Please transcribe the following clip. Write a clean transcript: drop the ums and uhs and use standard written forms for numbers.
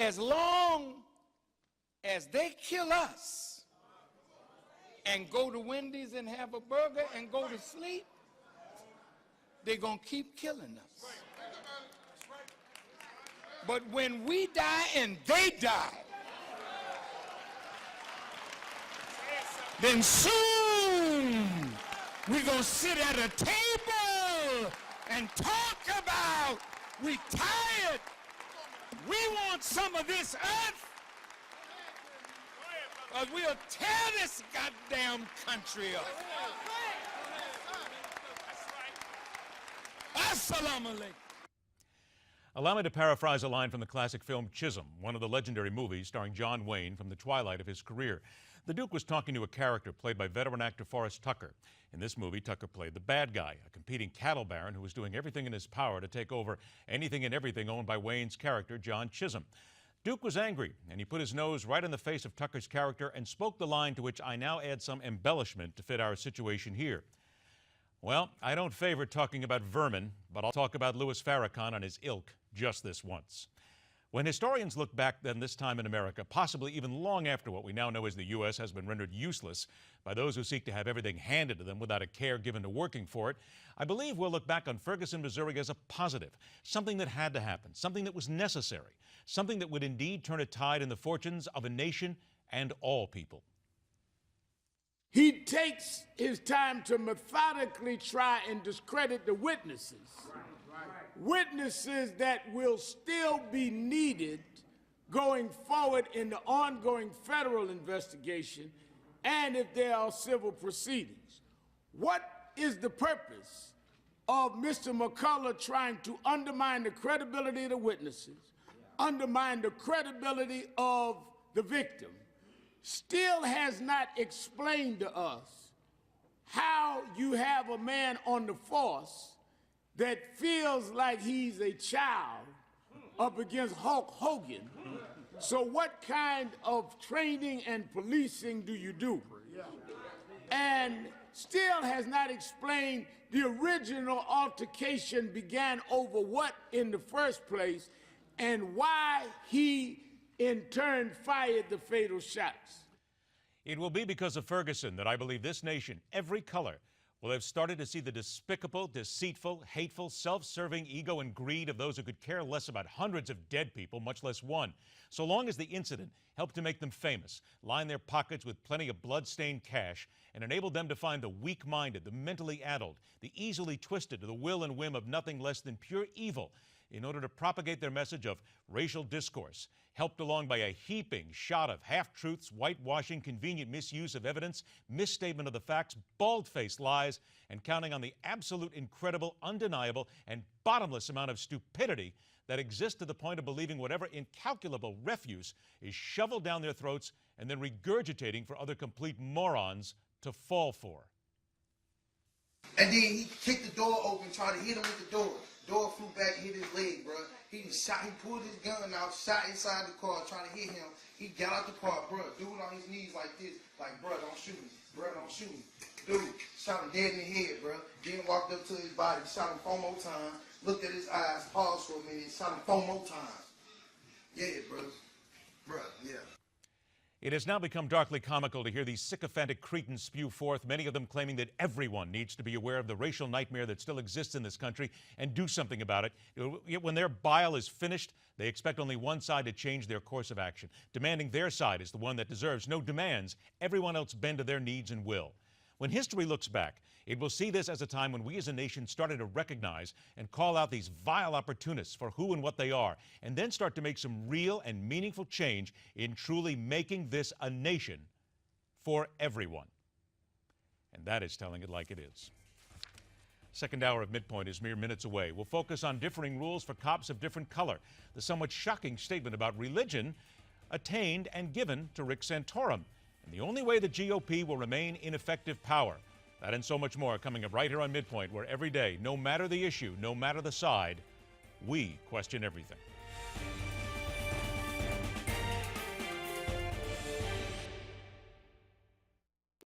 as long as they kill us and go to Wendy's and have a burger and go to sleep, they're going to keep killing us. But when we die and they die, then soon we're going to sit at a table and talk about we tired. We want some of this earth. Or we'll tear this goddamn country up. Assalamu alaikum. Allow me to paraphrase a line from the classic film Chisholm, one of the legendary movies starring John Wayne from the twilight of his career. The Duke was talking to a character played by veteran actor Forrest Tucker. In this movie, Tucker played the bad guy, a competing cattle baron who was doing everything in his power to take over anything and everything owned by Wayne's character, John Chisholm. Duke was angry, and he put his nose right in the face of Tucker's character and spoke the line to which I now add some embellishment to fit our situation here. Well, I don't favor talking about vermin, but I'll talk about Louis Farrakhan and his ilk just this once. When historians look back then this time in America, possibly even long after what we now know as the U.S. has been rendered useless by those who seek to have everything handed to them without a care given to working for it, I believe we'll look back on Ferguson, Missouri as a positive, something that had to happen, something that was necessary, something that would indeed turn a tide in the fortunes of a nation and all people. He takes his time to methodically try and discredit the witnesses. Witnesses that will still be needed going forward in the ongoing federal investigation and if there are civil proceedings. What is the purpose of Mr. McCullough trying to undermine the credibility of the witnesses, undermine the credibility of the victim? Still has not explained to us how you have a man on the force that feels like he's a child up against Hulk Hogan. So what kind of training and policing do you do? And still has not explained the original altercation began over what in the first place and why he in turn fired the fatal shots. It will be because of Ferguson that I believe this nation, every color, will have started to see the despicable, deceitful, hateful, self-serving ego and greed of those who could care less about hundreds of dead people, much less one, so long as the incident helped to make them famous, line their pockets with plenty of blood-stained cash, and enabled them to find the weak-minded, the mentally addled, the easily twisted to the will and whim of nothing less than pure evil in order to propagate their message of racial discourse, helped along by a heaping shot of half-truths, whitewashing, convenient misuse of evidence, misstatement of the facts, bald-faced lies, and counting on the absolute, incredible, undeniable, and bottomless amount of stupidity that exists to the point of believing whatever incalculable refuse is shoveled down their throats and then regurgitating for other complete morons to fall for. And then he kicked the door open, tried to hit him with the door. Door flew back, hit his leg, bro. He pulled his gun out, shot inside the car, trying to hit him. He got out the car, bro. Dude on his knees like this, like, bro, don't shoot me. Bro, don't shoot me. Dude, shot him dead in the head, bro. Then walked up to his body, shot him 4 more times, looked at his eyes, paused for a minute, shot him 4 more times. Yeah, bro. Bro, yeah. It has now become darkly comical to hear these sycophantic cretins spew forth, many of them claiming that everyone needs to be aware of the racial nightmare that still exists in this country and do something about it. Yet when their bile is finished, they expect only one side to change their course of action, demanding their side is the one that deserves no demands, everyone else bend to their needs and will. When history looks back, it will see this as a time when we as a nation started to recognize and call out these vile opportunists for who and what they are, and then start to make some real and meaningful change in truly making this a nation for everyone. And that is telling it like it is. Second hour of MidPoint is mere minutes away. We'll focus on differing rules for cops of different color, the somewhat shocking statement about religion attained and given to Rick Santorum, and the only way the GOP will remain in effective power. That and so much more coming up right here on MidPoint, where every day, no matter the issue, no matter the side, we question everything.